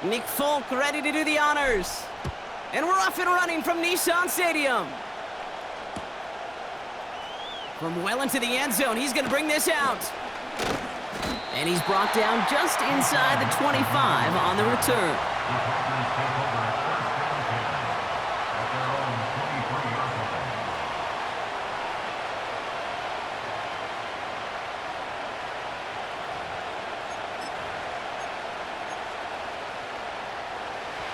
Nick Folk ready to do the honors. And we're off and running from Nissan Stadium. From well into the end zone, he's going to bring this out. And he's brought down just inside the 25 on the return.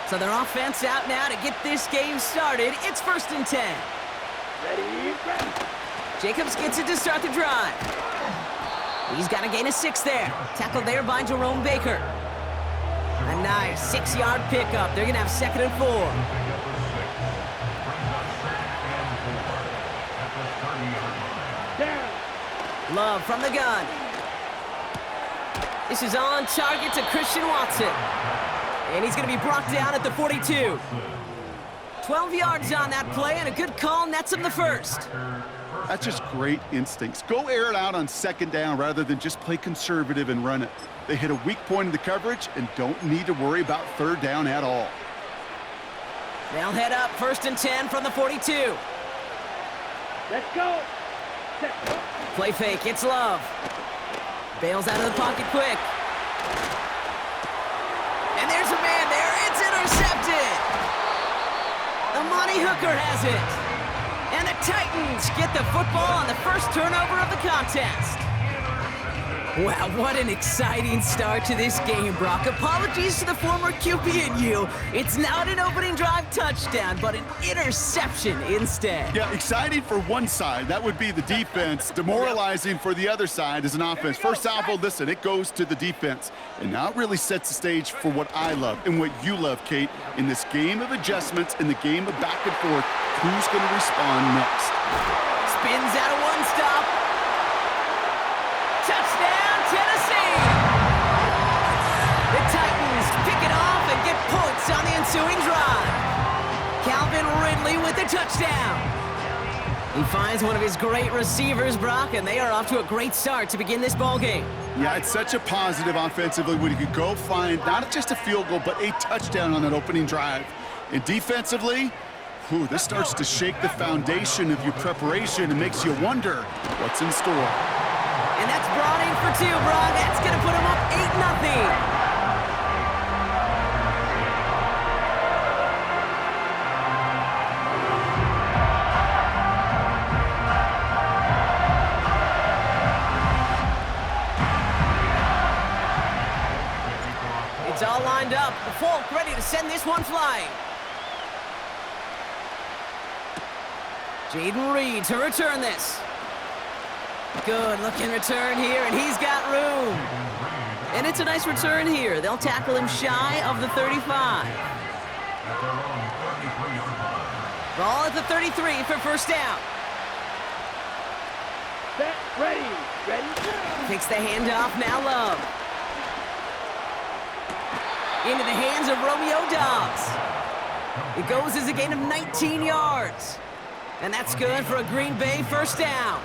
So their offense out now to get this game started. It's 1st and 10. Ready. Jacobs gets it to start the drive. He's got a gain of 6 there. Tackled there by Jerome Baker. A nice 6-yard pickup. They're going to have 2nd and 4. Love from the gun. This is on target to Christian Watson. And he's going to be brought down at the 42. 12 yards on that play, and a good call nets him the first. That's just great instincts. Go air it out on 2nd down rather than just play conservative and run it. They hit a weak point in the coverage and don't need to worry about 3rd down at all. They'll head up 1st and 10 from the 42. Let's go. Play fake, it's Love. Bails out of the pocket quick. And there's a man there, it's intercepted. Amani Hooker has it. And the Titans get the football on the first turnover of the contest. Wow, what an exciting start to this game, Brock. Apologies to the former QB and you. It's not an opening drive touchdown, but an interception instead. Yeah, exciting for one side. That would be the defense. Demoralizing for the other side as an offense. First salvo, listen, it goes to the defense. And now it really sets the stage for what I love and what you love, Kate. In this game of adjustments, in the game of back and forth, who's going to respond next? Spins out of one stop. Touchdown, Tennessee! The Titans pick it off and get points on the ensuing drive. Calvin Ridley with the touchdown. He finds one of his great receivers, Brock, and they are off to a great start to begin this ballgame. Yeah, it's such a positive offensively when you could go find not just a field goal, but a touchdown on that opening drive. And defensively, this starts to shake the foundation of your preparation and makes you wonder what's in store. And that's brought in for 2, Brock. That's going to put him up 8-0. It's all lined up. Folk ready to send this one flying. Jaden Reed to return this. Good looking return here, and he's got room. And it's a nice return here. They'll tackle him shy of the 35. Ball at the 33 for 1st down. Set, ready. Takes the handoff, now Love. Into the hands of Romeo Dobbs. It goes as a gain of 19 yards. And that's good for a Green Bay 1st down.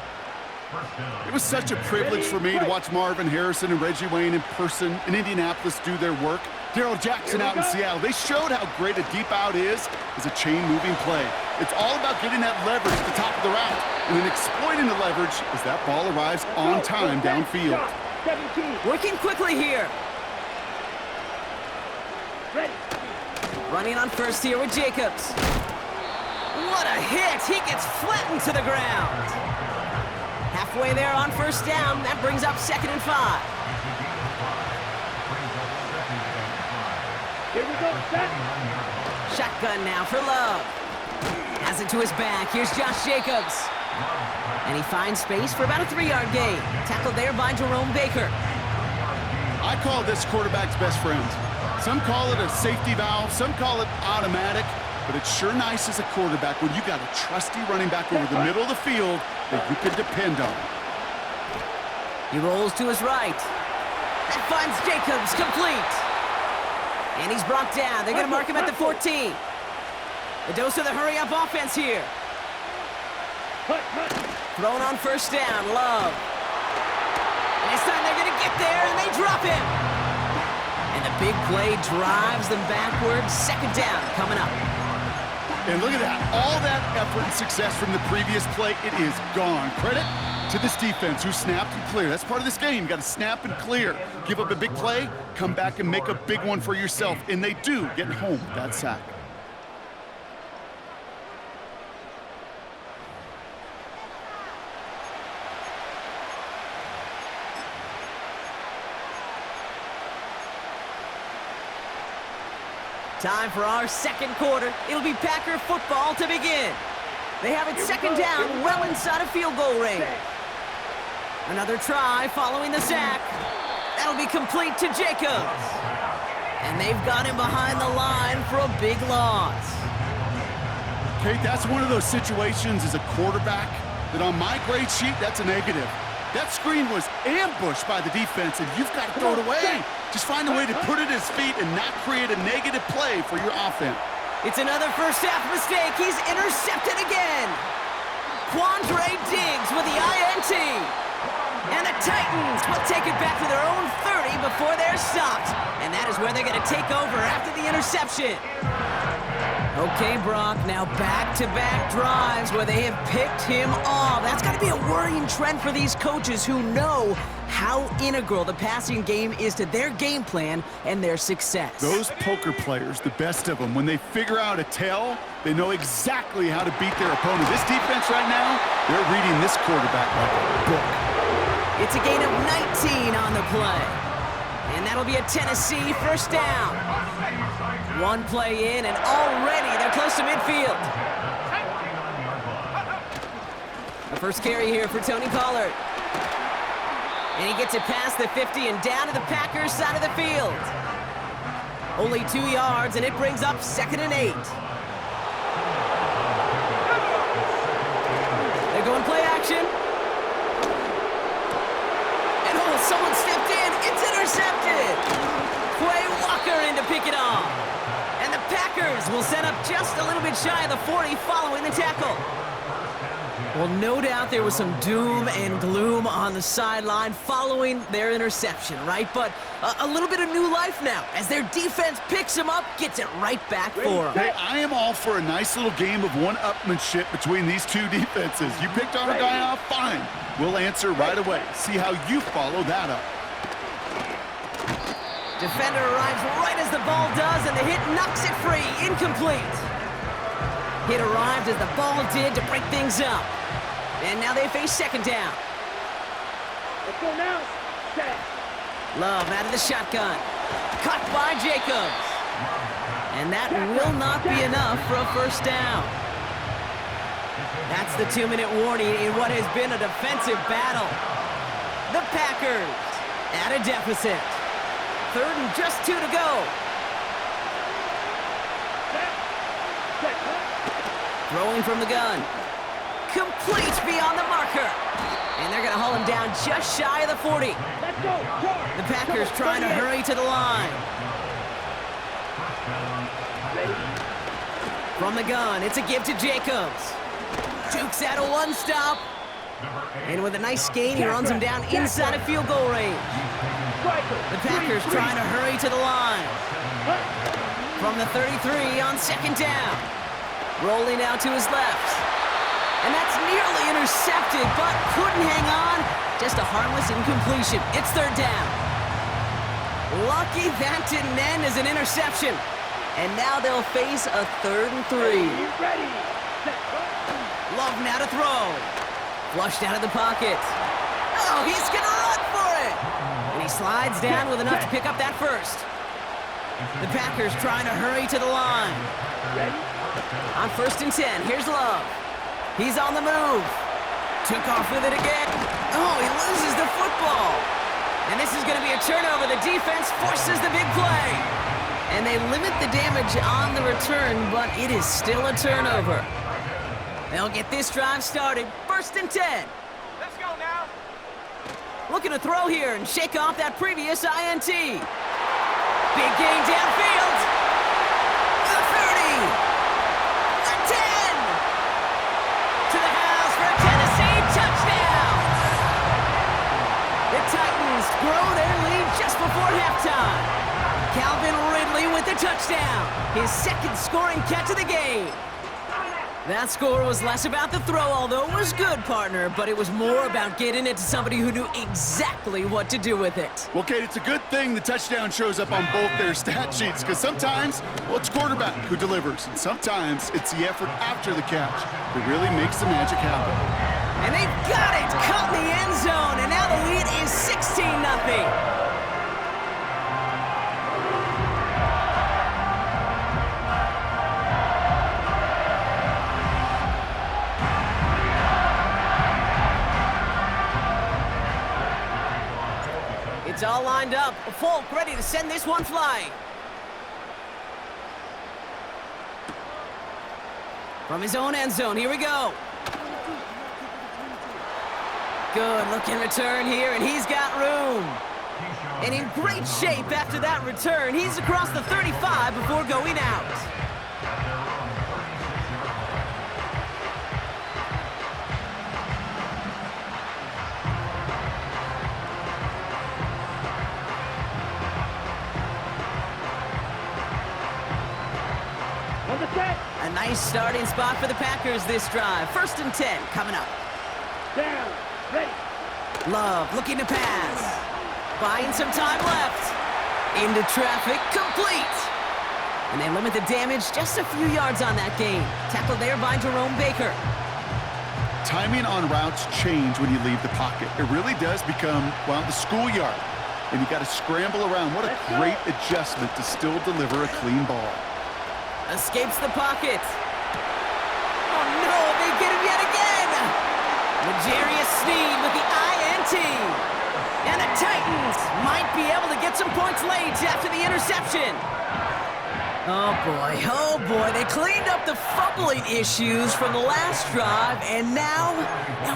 It was such a privilege for me to watch Marvin Harrison and Reggie Wayne in person in Indianapolis do their work. Darrell Jackson out in Seattle. They showed how great a deep out is as a chain-moving play. It's all about getting that leverage at the top of the route and then exploiting the leverage as that ball arrives on time downfield. 17. Working quickly here. Ready. Running on 1st here with Jacobs. What a hit! He gets flattened to the ground. Halfway there on 1st down. That brings up 2nd and 5. Here we go, set. Shotgun now for Love. Has it to his back. Here's Josh Jacobs. And he finds space for about a 3-yard gain. Tackled there by Jerome Baker. I call this quarterback's best friend. Some call it a safety valve, some call it automatic, but it's sure nice as a quarterback when you got a trusty running back over the middle of the field that you can depend on. He rolls to his right. That finds Jacobs complete. And he's brought down. They're going to mark him at the 14. The dose of the hurry-up offense here. Thrown on 1st down, Love. And this time they're going to get there, and they drop him. And And the big play drives them backwards. Second down coming up. And look at that. All that effort and success from the previous play, it is gone. Credit to this defense who snapped and cleared. That's part of this game. You got to snap and clear. Give up a big play, come back and make a big one for yourself. And they do get home with that sack. Time for our second quarter. It'll be Packer football to begin. They have it second down, well inside of field goal range. Another try following the sack. That'll be complete to Jacobs. And they've got him behind the line for a big loss. Kate, that's one of those situations as a quarterback that on my grade sheet, that's a negative. That screen was ambushed by the defense, and you've got to throw it away. Just find a way to put it at his feet and not create a negative play for your offense. It's another first half mistake. He's intercepted again. Quandre Diggs with the INT. And the Titans will take it back to their own 30 before they're stopped. And that is where they're going to take over after the interception. Okay, Brock, now back-to-back drives where they have picked him off. That's got to be a worrying trend for these coaches who know how integral the passing game is to their game plan and their success. Those poker players, the best of them, when they figure out a tell, they know exactly how to beat their opponent. This defense right now, they're reading this quarterback like a book. It's a gain of 19 on the play. And that'll be a Tennessee first down. One play in, and already they're close to midfield. The first carry here for Tony Pollard. And he gets it past the 50 and down to the Packers side of the field. Only 2 yards, and it brings up 2nd and 8. They're going play action. And oh, someone stepped in. It's intercepted. Quay Walker in to pick it off. And the Packers will set up just a little bit shy of the 40 following the tackle. Well, no doubt there was some doom and gloom on the sideline following their interception, right? But a little bit of new life now as their defense picks them up, gets it right back for them. Hey, I am all for a nice little game of one-upmanship between these two defenses. You picked our guy off, fine. We'll answer right away. See how you follow that up. Defender arrives right as the ball does, and the hit knocks it free. Incomplete. Hit arrived as the ball did to break things up. And now they face second down. Let's go now. Set. Love out of the shotgun. Cut by Jacobs. And that will not be enough for a first down. That's the 2-minute warning in what has been a defensive battle. The Packers at a deficit. 3rd and just 2 to go. Throwing from the gun. Complete beyond the marker. And they're going to haul him down just shy of the 40. Let's go. The Packers trying to hurry to the line. From the gun, it's a give to Jacobs. Jukes out a one-stop. And with a nice gain, he runs him down inside of field goal range. The Packers trying to hurry to the line. From the 33 on second down. Rolling out to his left. And that's nearly intercepted, but couldn't hang on. Just a harmless incompletion. It's 3rd down. Lucky that didn't end as an interception. And now they'll face a 3rd and 3. Ready. Love now to throw. Flushed out of the pocket. Oh, he's going to run for it. And he slides down with enough to pick up that first. The Packers trying to hurry to the line. On 1st and 10, here's Love. He's on the move. Took off with it again. Oh, he loses the football. And this is going to be a turnover. The defense forces the big play. And they limit the damage on the return, but it is still a turnover. They'll get this drive started. 1st and 10. Let's go now. Looking to throw here and shake off that previous INT. Big gain downfield. The 30. The 10. To the house for a Tennessee touchdown. The Titans grow their lead just before halftime. a touchdown! His second scoring catch of the game. That score was less about the throw, although it was good, partner, but it was more about getting it to somebody who knew exactly what to do with it. Well, Kate, it's a good thing the touchdown shows up on both their stat sheets, because sometimes, well, it's quarterback who delivers, and sometimes it's the effort after the catch that really makes the magic happen. And they've got it! Caught in the end zone, and now the lead is 16-0. It's all lined up. Folk ready to send this one flying. From his own end zone, here we go. Good looking return here, and he's got room. And in great shape after that return. He's across the 35 before going out. A nice starting spot for the Packers this drive. 1st and 10 coming up. Down, ready. Love looking to pass. Buying some time left. Into traffic, complete. And they limit the damage just a few yards on that gain. Tackled there by Jerome Baker. Timing on routes change when you leave the pocket. It really does become, well, the schoolyard. And you got to scramble around. What a great adjustment to still deliver a clean ball. Escapes the pocket. Oh no, they get him yet again. L'Jarius Sneed with the INT. And the Titans might be able to get some points late after the interception. Oh boy, they cleaned up the fumbling issues from the last drive, and now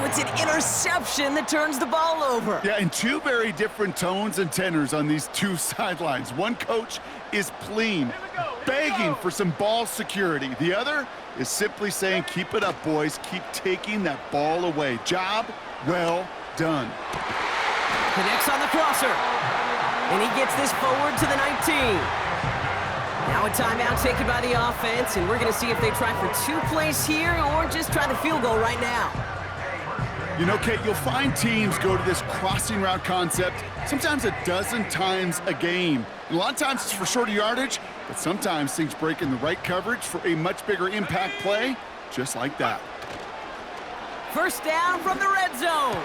it's an interception that turns the ball over. Yeah, and two very different tones and tenors on these two sidelines. One coach is pleading, begging for some ball security. The other is simply saying, keep it up, boys. Keep taking that ball away. Job well done. Connects on the crosser. And he gets this forward to the 19. Now a timeout taken by the offense, and we're going to see if they try for 2 plays here or just try the field goal right now. You know, Kate, you'll find teams go to this crossing route concept sometimes a dozen times a game. And a lot of times it's for shorter yardage, but sometimes things break in the right coverage for a much bigger impact play, just like that. 1st down from the red zone.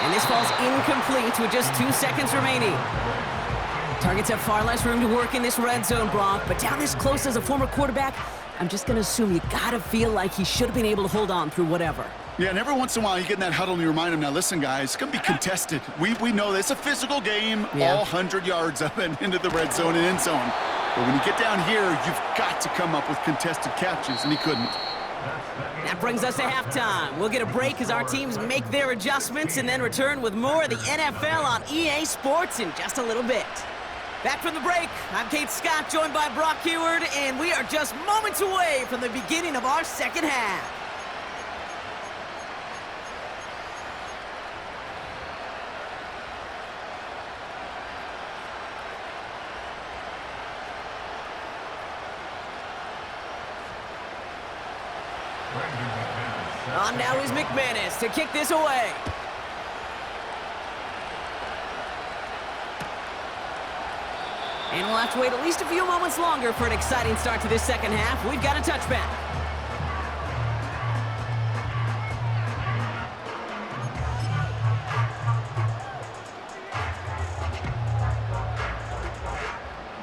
And this falls incomplete with just 2 seconds remaining. Targets have far less room to work in this red zone, Brock, but down this close as a former quarterback, I'm just going to assume you got to feel like he should have been able to hold on through whatever. Yeah, and every once in a while you get in that huddle and you remind him, now listen, guys, it's going to be contested. We know this. It's a physical game, all 100 yards up and into the red zone and end zone. But when you get down here, you've got to come up with contested catches, and he couldn't. That brings us to halftime. We'll get a break as our teams make their adjustments and then return with more of the NFL on EA Sports in just a little bit. Back from the break, I'm Kate Scott, joined by Brock Heward, and we are just moments away from the beginning of our second half. On now is McManus to kick this away. And we'll have to wait at least a few moments longer for an exciting start to this second half. We've got a touchback.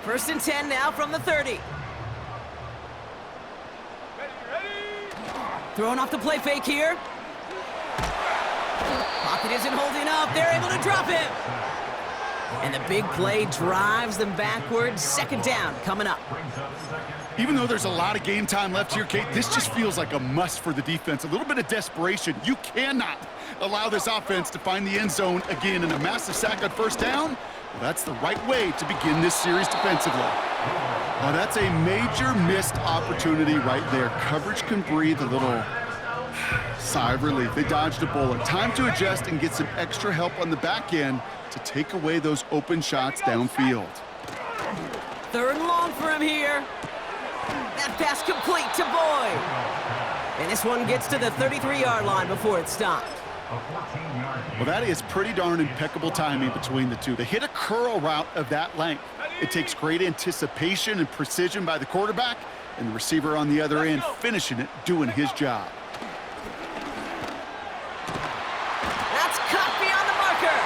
First and 10 now from the 30. Throwing off the play fake here. Pocket isn't holding up. They're able to drop him. And the big play drives them backwards. 2nd down coming up. Even though there's a lot of game time left here, Kate, this just feels like a must for the defense. A little bit of desperation. You cannot allow this offense to find the end zone again, in a massive sack on 1st down. Well, that's the right way to begin this series defensively. Now, that's a major missed opportunity right there. Coverage can breathe a little sigh of relief. They dodged a bullet. Time to adjust and get some extra help on the back end to take away those open shots downfield. 3rd and long for him here. That pass complete to Boyd. And this one gets to the 33-yard line before it stopped. Well, that is pretty darn impeccable timing between the two. To hit a curl route of that length, it takes great anticipation and precision by the quarterback, and the receiver on the other end finishing it, doing his job. That's caught beyond the marker.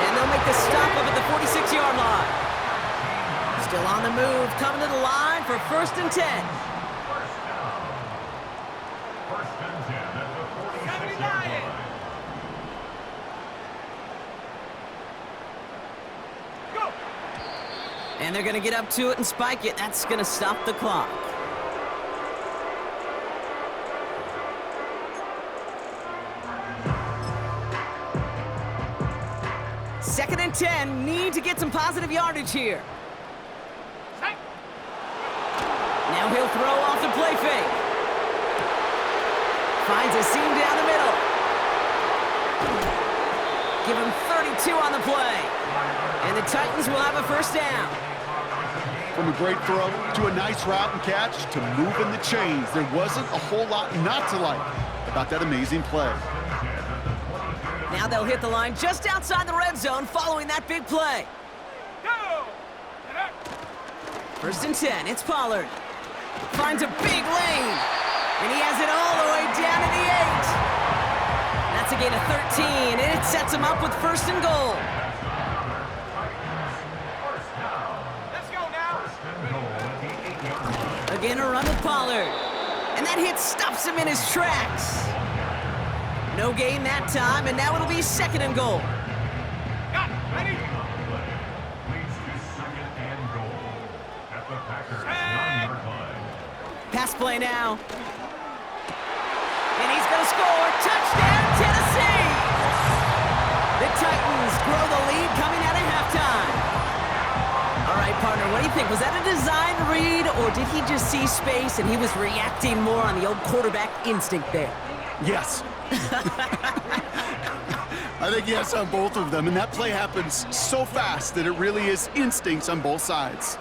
And they'll make the stop up at the 46-yard line. Still on the move, coming to the line for 1st and 10. And they're going to get up to it and spike it. That's going to stop the clock. Second and 10. Need to get some positive yardage here. Now he'll throw off the play fake. Finds a seam down the middle. Give him 32 on the play. And the Titans will have a 1st down. From a great throw to a nice route and catch to moving the chains, there wasn't a whole lot not to like about that amazing play. Now they'll hit the line just outside the red zone following that big play. 1st and 10, it's Pollard. Finds a big lane, and he has it all the way down to the 8. That's a gain of 13, and it sets him up with 1st and goal. Again, a run with Pollard. And that hit stops him in his tracks. No gain that time, and now it'll be 2nd and goal. Ready? Pass play now. And he's going to score. Touchdown, Tennessee! The Titans grow the lead coming out of halftime. All right, partner, what do you think? Was that a design read, or did he just see space and he was reacting more on the old quarterback instinct there? Yes. I think yes on both of them, and that play happens so fast that it really is instincts on both sides.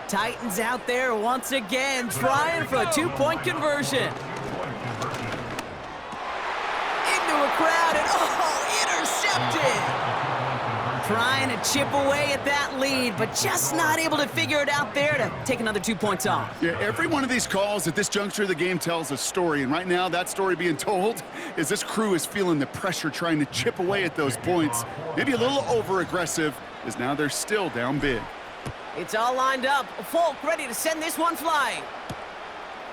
Titans out there once again trying for a 2-point conversion. Into a crowd and intercepted. Trying to chip away at that lead, but just not able to figure it out there to take another 2 points off. Yeah, every one of these calls at this juncture of the game tells a story, and right now that story being told is this crew is feeling the pressure trying to chip away at those points. Maybe a little over-aggressive, as now they're still down big. It's all lined up. Folk ready to send this one flying.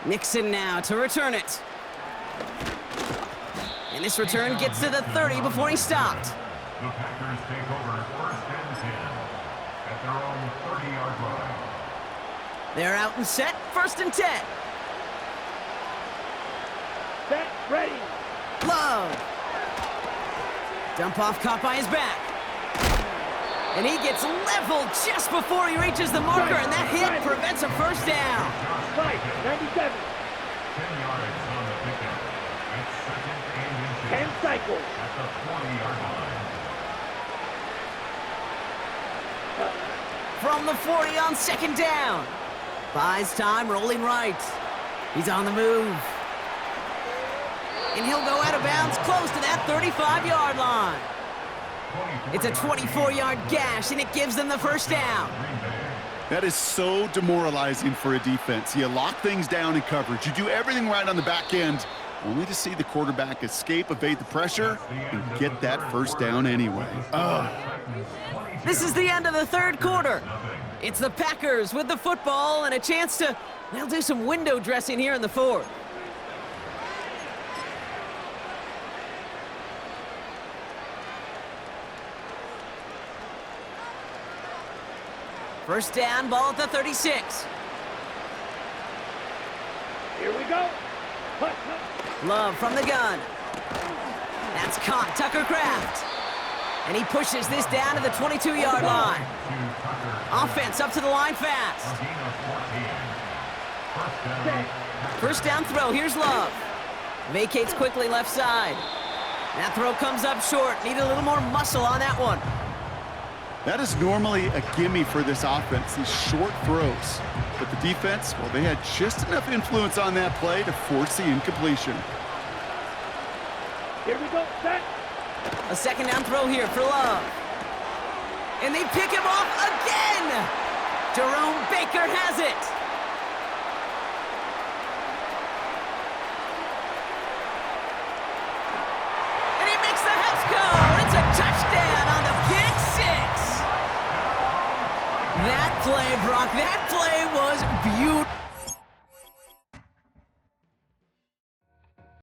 Nixon now to return it. And this return gets to the 30 before he stopped. The Packers take over 1st and 10 at their own 30-yard line. They're out and set. 1st and 10. Set, ready. Love. Dump off caught by his back. And he gets leveled just before he reaches the marker, and that hit prevents a 1st down. Right, 97. 10 yards on the pickup. It's 2nd and 10 cycles. at the 40-yard line. From the 40 on 2nd down. Buys time, rolling right. He's on the move. And he'll go out of bounds close to that 35-yard line. It's a 24-yard gash, and it gives them the 1st down. That is so demoralizing for a defense. You lock things down in coverage. You do everything right on the back end, only to see the quarterback escape, evade the pressure, and get that 1st down anyway. This is the end of the 3rd quarter. It's the Packers with the football and a chance to, well, do some window dressing here in the 4th. First down, ball at the 36. Here we go. Love from the gun. That's caught, Tucker Kraft. And he pushes this down to the 22-yard line. Offense up to the line fast. 1st down throw, here's Love. Vacates quickly left side. That throw comes up short. Need a little more muscle on that one. That is normally a gimme for this offense, these short throws. But the defense, well, they had just enough influence on that play to force the incompletion. Here we go. Set. A second down throw here for Love. And they pick him off again! Jerome Baker has it! And he makes the house go! It's a touchdown on the pick six! That play, Brock, that play was beautiful.